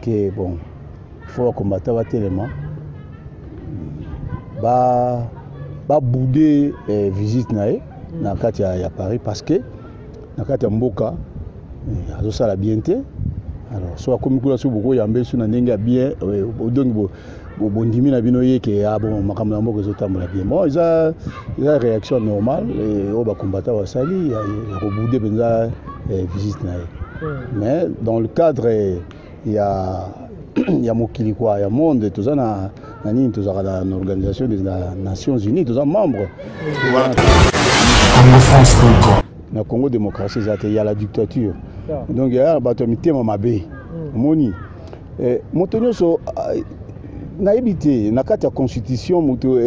que bon, il faut combattre tellement. Ba bouder visite na kati ya Paris parce que na kati ya mboka azo sala bien te. Alors soit comme kula so boko yambe so na ndenge bien donc bondimi na bino yeke bon makambo na mboka ezotambola bien. Bon isa réaction normale et au ba combattre wa sali ya ko bouder benza visite na. Mais dans le cadre il y a mokili quoi, il y a monde tout ça na nini tout ça dans l'organisation des Nations Unies tout ça membre. Na Congo démocratie il y a la dictature. Donc il y a batomité mamabe. Moni motonyo so na ebité na kati ya constitution moto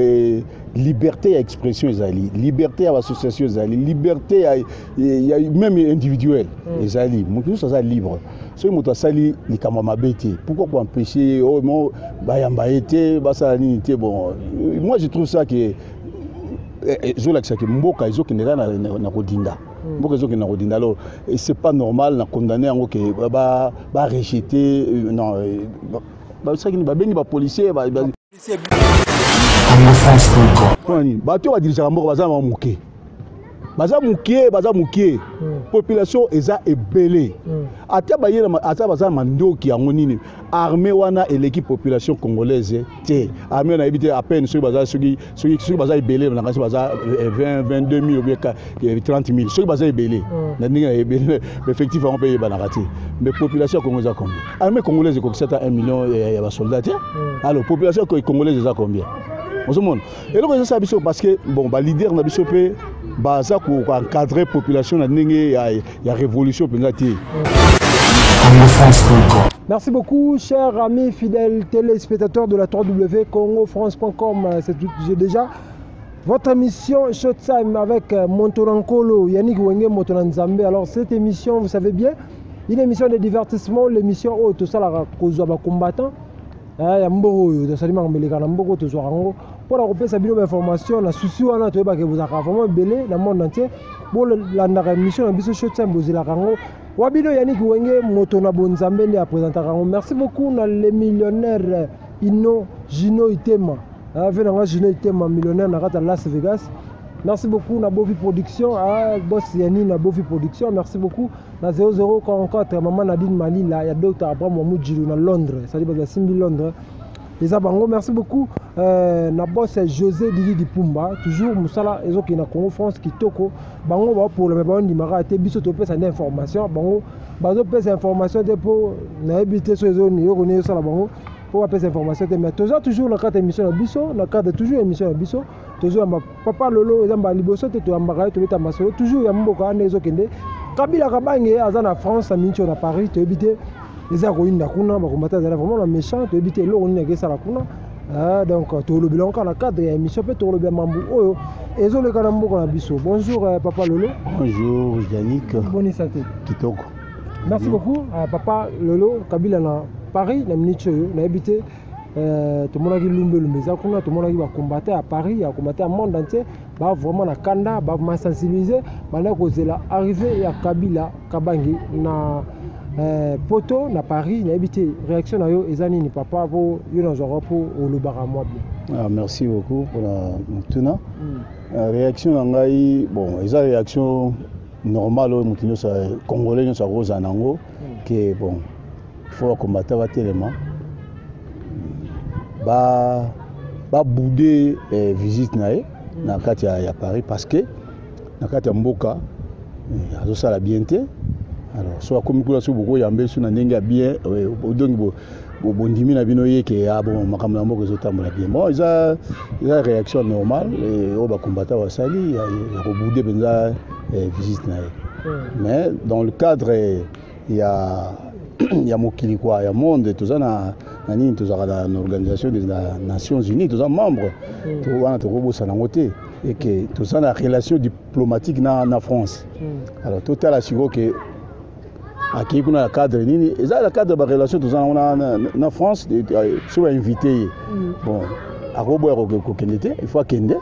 liberté d'expression ezali, liberté d'association ezali, liberté ya même individuelle ezali, moto ça libre. So moto sali likama mabete. Pourquoi pour empêcher mo bayamba été basala nini té bon. Moi je trouve ça que zolakisa ke mboka ezokendela na kodinda. Mboka ezokendela na kodinda. Alors c'est pas normal na condamner yango ke ba rejeter non ba sakini ba bengi ba policier ba bato ba dirija mboka baza muke population eza ebele ata baza mandoki yango nini armée wana et l'équipe population congolaise te armée na ebité à peine ceux baza ebele na kasi baza 22 000 ou bien 30 000 ceux baza ebele na ndinga ebele effectif on paye banarati mais population congolaise combien armée congolaise ko 1 million ya ba soldats alors population congolaise eza combien on se montre et donc ça biso parce que bon ba leader na biso pe baza ko encadrer population na ndenge ya révolution penati. Merci beaucoup, chers amis fidèles téléspectateurs de la www.congofrance.com. C'est déjà votre émission Showtime avec Montorankolo, Yannick Wenge Motoranzambe. Alors cette émission, vous savez bien, une émission de divertissement, l'émission où tout ça la cause de combattant. Yamboro, de Salima Mbeleka, Namboro, tout ça pour la repère sa bio information, la souci on a que vous avez vraiment belé dans le monde entier. Pour la émission, la mission Showtime, vous la rango. Wabino Yannick Wenge Motona Bonzambe à présenter. Merci beaucoup les millionnaires Ino Gino Itema. Venanga Gino Itema millionnaire à Las Vegas. Merci beaucoup na Bovi Production, boss Yani na Bovi Production. Merci beaucoup na 0044 maman Nadine Malila, il y a docteur Abraham Moudjilou na Londres, ça dit que Simbi Londres. Les abango, merci beaucoup na boss José Didi Dipumba, toujours Moussala ezoki na Congo France Kitoko. Bango ba pour le ba ndimaka te biso to pesa information, bango bazo pesa information te pour na éviter so zone yo connaît ça la bango pour pesa information te mais toujours la carte émission na biso, la carte toujours émission na biso, toujours papa Lolo ezamba liboso te to ambaka to beta masolo, toujours ya mboka na ezokende. Kabila Kabange azana France, Mincho na Paris, to éviter les agoïnes kuna bakombata za vraiment méchant, to éviter lo on ngesa la kuna. Donc to le bilan la cadre émission peut to le bien mambu oyo ezo le kana mboka na biso. Bonjour papa Lolo. Bonjour Yannick. Bonne santé. Kitoko. Merci beaucoup papa Lolo Kabila na Paris na Mincho na habité tout le monde qui lumbe za kuna tout le monde qui va combattre à Paris, à combattre à monde entier, va vraiment na kanda, va vraiment sensibiliser, maintenant que la arrivée à Kabila Kabangi na poto na Paris na habité réaction na yo ezani ni papa pour yo na zoro pour le baramo bien. Merci beaucoup pour la tuna. Réaction ngai bon, eza réaction normale au mutinyo sa congolais sa rosa nango que bon, faut combattre va tellement ba bouder visite na kati ya Paris parce que na kati ya mboka azo sala bien te. Alors soit comme kula so boko yambe so na ndenge bien donc bondimi na bino yeke bon makambo na mboka ezotambola bien. Bon isa réaction normale et au ba combattre wa sali ya ko bouder benza visite mais dans le cadre il y a mokili quoi, il y a monde tout ça na nini tout ça dans l'organisation des Nations Unies tout ça membre tout wana to ko sana ngote et que tout ça na relation diplomatique na France. Alors total a siko que aki kuna la cadre nini eza la cadre ba relation tout ça na France so invité bon akobo ko kendete il faut kende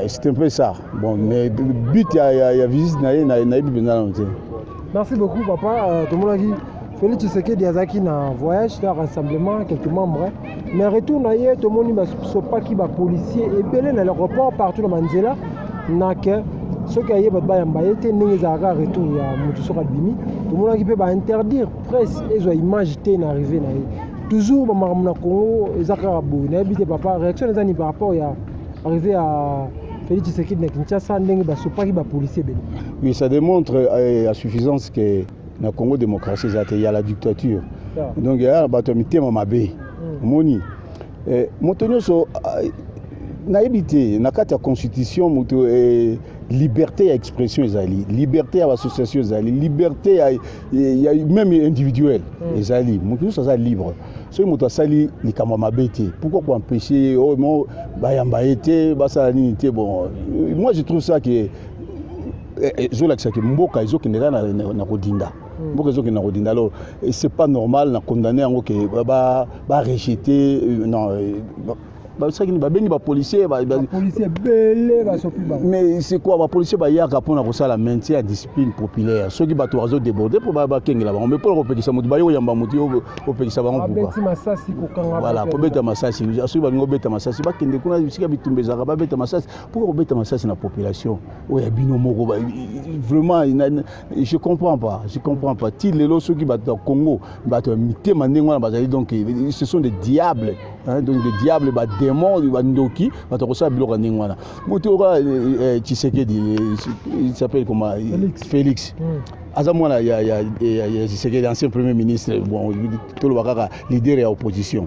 c'est un peu ça bon mais but ya visite na bibi na Merci beaucoup, papa. Tout le monde a dit Félix Tshisekedi Azaki na voyage, dans rassemblement, quelques membres. Mais retour, tout le monde a dit que policiers et belé dans l'aéroport partout dans Manzela. Ceux qui ont été retour, il y a tout le monde qui peut interdire presse et les images qui sont arrivées. Toujours, au Congo, ils ont papa réaction par rapport à arriver à Félix Tshisekedi na Kinshasa, pas policiers. Oui, ça démontre à suffisance que dans le Congo démocratie, il y a la dictature. Donc il y a Moni. Montonyoso na habité na carte constitution moto liberté d'expression ezali, liberté d'association ezali, liberté même individuelle ezali. Montonyoso ça libre. Soki moto asali likambo mabe te, pourquoi pour empêcher mo bayamba été basala nini te? Bon, moi je trouve ça que ezolakisa ke mboka ezokendeka na kodinda. Alors, c'est pas normal de condamner en que rejeter non policier mais c'est quoi les policiers pour la maintien la discipline populaire ceux qui battent déborder pour kengela ba mais pour repérer ça mutu bayo yamba mutu opérer ça bango voilà pour beta masasi ceux ba ngo beta masasi ba kende kuna bisika bitumbeza ba beta masasi pour beta masasi na population oya bino moko vraiment je comprends pas til les ceux qui battent Congo battent mité mandengwa bazali donc ce sont des diables donc des diables démons du bandoki batakosa biloko ndengwana motora Tshisekedi il s'appelle comment Félix azamwana ya Tshisekedi ancien premier ministre bon tout le bakaka leader ya opposition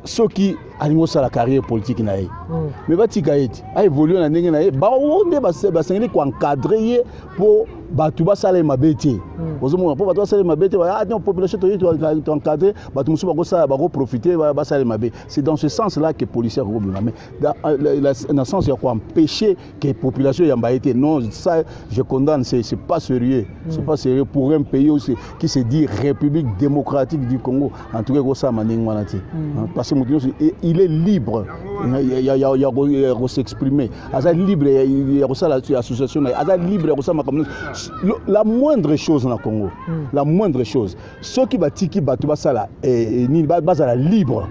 soki alingo sala carrière politique na ye mais batika eti a évolué na ndenge na ye ba onde basengeli ko encadrer pour batu basala mabete ozomona pour batu basala mabete ah non population to encadrer batu musu bako profiter basala mabe. C'est dans ce sens là que policiers robina mais dans le sens il y a quoi empêcher que population yambaete non ça je condamne, c'est pas sérieux. C'est pas sérieux pour un pays aussi qui se dit République démocratique du Congo en tout cas ko ça maningwana ti parce que il est libre, il y a s'exprimer, libre, il y a l'association, libre, la moindre chose dans le Congo, la moindre chose, ceux qui battent basala basala libre.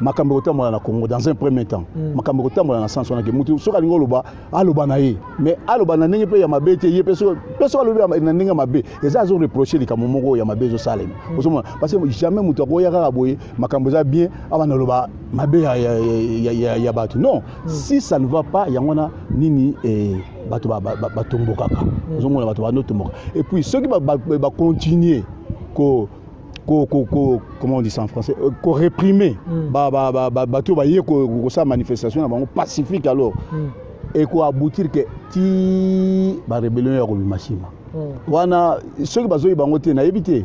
Makambo kotambola na Congo dans un premier temps makambo kotambola na sens onake mutu soka lingo loba aloba na ye mais aloba na ndenge pe ya mabe te ye peso aloba na ndenge mabe eza zo reprocher likambo moko ya mabe zo salem osoma parce que jamais mutu akoya kaka boye makambo za bien abana loba mabe ya batu non si ça ne va pas yangona nini batu batomboka osoma batu banotomboka et puis ceux qui va continuer comment on dit ça en français, réprimer sa manifestation pacifique alors et qu'on aboutir que la rébellion est machima. Wana ceux qui bazoyi bangote na éviter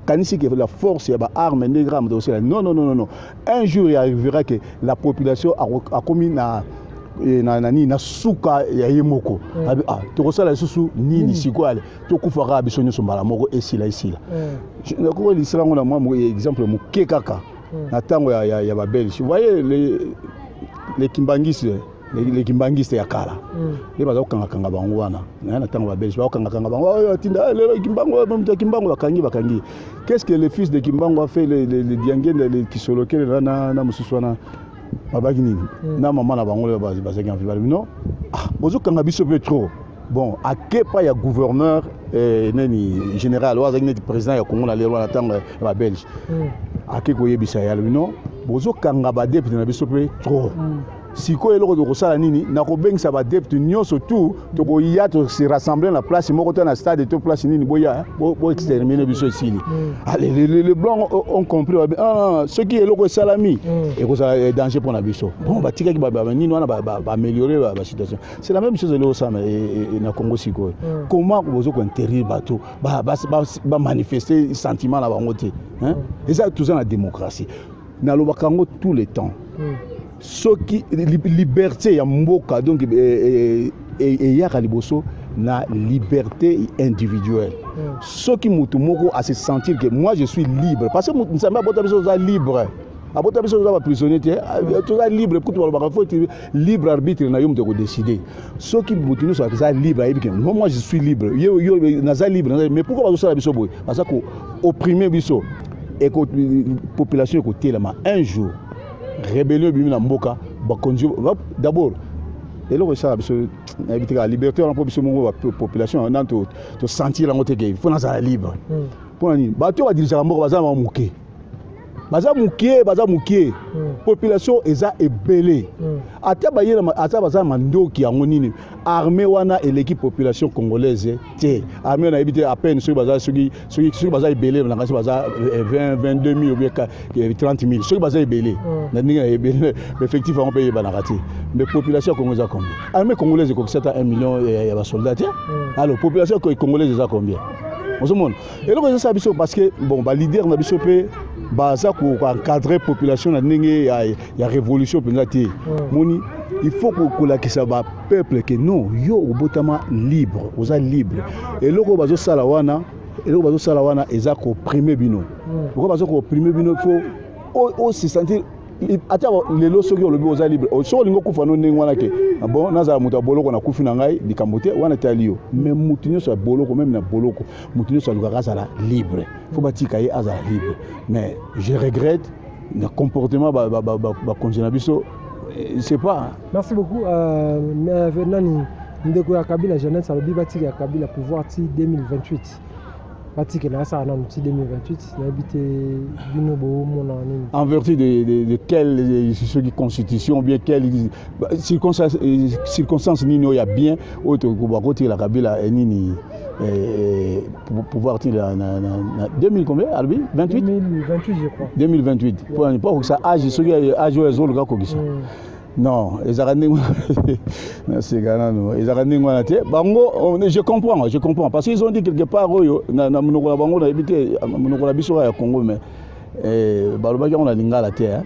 kanisi que la force ya ba arme négramme de non un jour il arrivera que la population a commis na suka ya yemoko tokosala lisusu nini sikwale tokufaka biso nyonso mbala moko esila nakoko lisala ngo na mwa exemple moke kaka na tango ya ba Belge. Vous voyez les kimbangistes ya kala les baza kanga bango wana na tango ba Belge ba kanga bango tinda lelo kimbango bakangi. Qu'est-ce que le fils de Kimbango a fait le diangende le kisolokele na mususwana babaki nini na maman na bango bazaki en vivre non bozo kanga biso pe trop bon à quel pas ya gouverneur nani général ou azaki président ya Congo na lelo na tango ya Belge à quel ko yebisa ya non bozo kanga ba député na biso pe trop siko eloko de kosala nini na kobengisa ba député nyonso tout to boya to se rassembler na place moko to na stade to place nini boya bo exterminer biso sili. Allez les blancs ont compris ce qui est loko salami et que ça est danger pour na biso bon ba tika ki ba nini wana ba améliorer la situation. C'est la même chose le ça na Congo siko comment bozo ko interdire bato ba manifester sentiment na bango te hein et ça tout ça la démocratie na lo bakango tout le temps. Ce qui liberté ya mboka donc et ya liboso na liberté individuelle. Ce qui mutu moko à se sentir que moi je suis libre parce que nous sommes pas libre. abota biso za ba prisonnier te toza libre kutu ba faut libre arbitre na yom de décider ceux qui botinu so za libre ayebike non moi je suis libre yo naza libre mais pourquoi bazo sala biso boy parce que opprimer biso et que population ko telema un jour rébellion bimi na mboka ba konju d'abord et là ça la liberté on peut biso mo population dans to sentir la montée il faut na libre pour ni bato ba diriger mboka baza muke baza muke population eza ebelé ata bayela ata baza mandoki yango nini armée wana et l'équipe population congolaise té armée na ebité à peine ceux baza ebelé na kasi baza 22 000 ou bien 30 000 ceux baza ebelé na ninga ebelé effectif on paye bana raté mais population congolaise combien armée congolaise ko 1 million ya ba soldats alors population congolaise eza combien on se montre et donc ça biso parce que bon ba leader na biso pe baza ko encadrer population na ndenge ya révolution penza te moni il faut que la kisa ba peuple que non yo obotama libre oza libre et loko bazo sala wana eza ko opprimer bino ko bazo ko opprimer bino faut o se sentir ata lelo soki olobi oza libre so lingo kufa no ndenge wana ke bon naza muta boloko na kufi na ngai likambote wana talio mais mutinyo so boloko même na boloko mutinyo so luka azala libre faut batika ye azala libre mais je regrette le comportement ba congénère biso c'est pas merci beaucoup nani ndeko ya Kabila jeunesse alobi batika ya Kabila pouvoir ti 2028 Batique là ça en 2028 n'habite bino bo mon en vertu de quelle constitution bien quelle circonstance nino il y a bien autre côté la Kabila nini pouvoir tirer 2000 combien Albi 28 2028 je crois 2028 pour ça âge ceux qui âge les autres gars qui non, les Arabes, merci Ganano. Les Arabes, bango, je comprends, parce qu'ils ont dit quelque part, na monoko bango na habité, monoko biso ya Congo, mais balobaki on a linga la terre,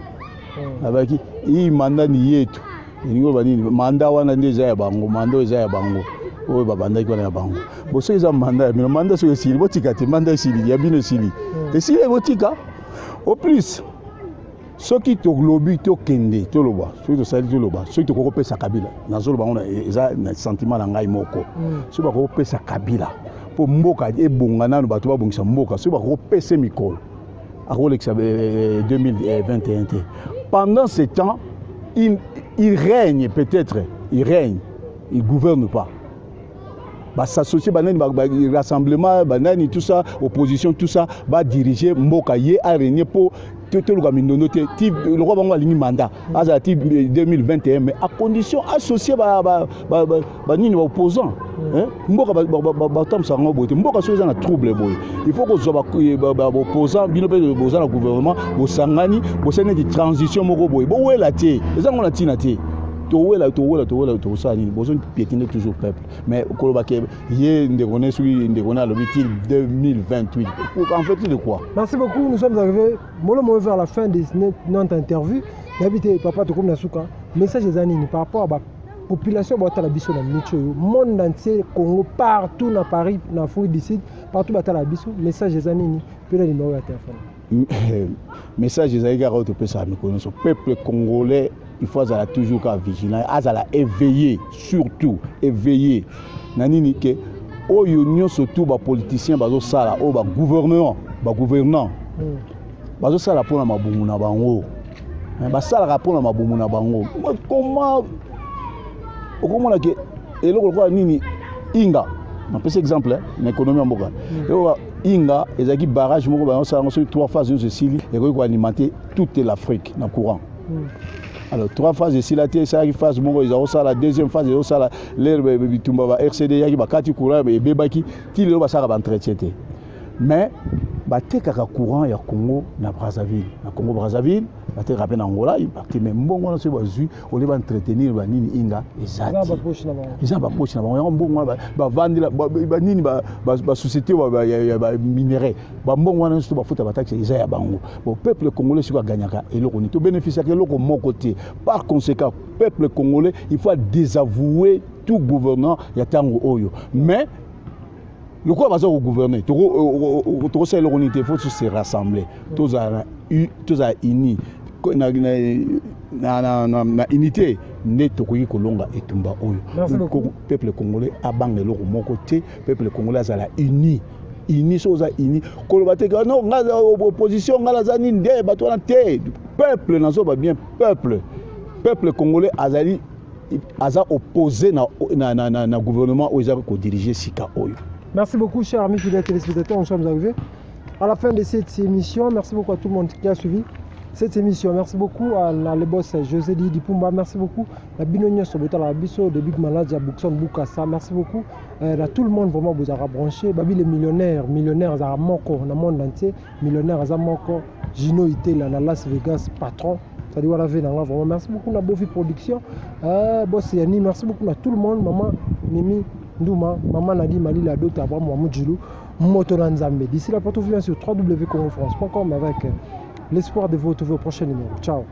abaki, il mandat ni yetu, ningo bani mandat wana ndeza ya bango, mandat eza ya bango, oyo babanda ki wana ya bango. Boso eza mandat, mais mandat so esili, botika te mandat esili, ya bino esili. Esili botika, au plus. Ceux qui te lobby, te kende, te loba, ceux qui te sali, te loba, ceux qui te coupent sa Kabila, nazolo bango na un sentiment na ngai moko. Ceux qui coupent sa Kabila, pour mboka et bongana no bato ba bongisa mboka, ceux qui coupent ses mikol. À Rolex 2021. Pendant ce temps, il règne peut-être, il gouverne pas. Bah s'associer banani rassemblement banani tout ça opposition tout ça va diriger mboka ye a régner pour tout le gaminono le roi bango alingi mandat à 2021 mais à condition associé ba nini ba opposant hein mboka ba tam ça ngo bote mboka so na trouble boy il faut que zo ba opposant bino pe opposant na gouvernement bo sangani bo sene de transition moko boy bo wela te ezango na tina te tout ça ni besoin de piétiner toujours peuple mais kolobake yé ndekone sui ndekona l'objectif 2028 en fait de quoi. Merci beaucoup, nous sommes arrivés vers la fin de notre interview. D'habitude papa to comme nasuka message des années par rapport à la population bata la biso na micho monde entier Congo partout na Paris na Afrique du Sud partout bata la biso message des années puis le numéro de téléphone. Message des années au peuple congolais il faut toujours vigilant, éveillé, surtout éveillé. Nanini ke oyo nyo surtout ba politicien bazo sala o ba gouvernant, bazo sala pona mabumu na bango. Ba sala pona mabumu na bango. Comment okomona ke eloko kwa nini inga na pese exemple na économie mboka. Inga ezaki barrage moko ba sala sur 3 phases de Sili et ko alimenter toute l'Afrique na courant. Alors 3 phases de Silaté, ça qui phase mongo ils ont ça la deuxième phase ils ont ça l'herbe bitumba ba RCD yaki ba kati courant be bebaki ti le ba ça ba entretien mais ba tekaka courant ya Congo na Brazzaville na Congo Brazzaville ba te rappeler Angola il parti mais mbongo na se ba zu on les va entretenir ba nini inga exact ils ont ba poche na ba mbongo ba vandila ba nini ba société ba minerai ba mbongo na se ba futa ba taxe ils ya bango bon peuple congolais sur gagnaka et loko ni to bénéficier que loko mon côté par conséquent peuple congolais il faut désavouer tout gouvernant ya tango oyo mais le quoi va se gouverner tout ça l'unité faut se rassembler tous à unis na unité nde tokoki kolonga etumba oyo. Peuple congolais abanga eloko moko te, peuple congolais azala uni soza uni koloba te non ngaza opposition ngala nini nde bato wana te, peuple nazo ba bien peuple congolais azali aza opposé na gouvernement oyo ezaka ko diriger sika oyo. Merci beaucoup chers amis fidèles téléspectateurs, nous sommes arrivés à la fin de cette émission. Merci beaucoup à tout le monde qui a suivi cette émission. Merci beaucoup à le boss José Dipumba. Merci beaucoup à Binonio Sobota, à Bisso, de Big Manager, Boukson Boukassa. Merci beaucoup à tout le monde vraiment vous a branché. Babi les millionnaires à Moko, dans le monde entier. Millionnaires à Moko, Gino Itela, à Las Vegas, patron. Ça dit voilà, vraiment. Merci beaucoup à Bofi Production. Boss Yani, merci beaucoup à tout le monde. Maman Mimi Ndouma, Maman Nadi Mali, la Dota, Abraham Moudjilou, Motoranzambe. D'ici là, pour tout, sur www.congofrance.com avec l'espoir de vous retrouver au prochain numéro. Ciao.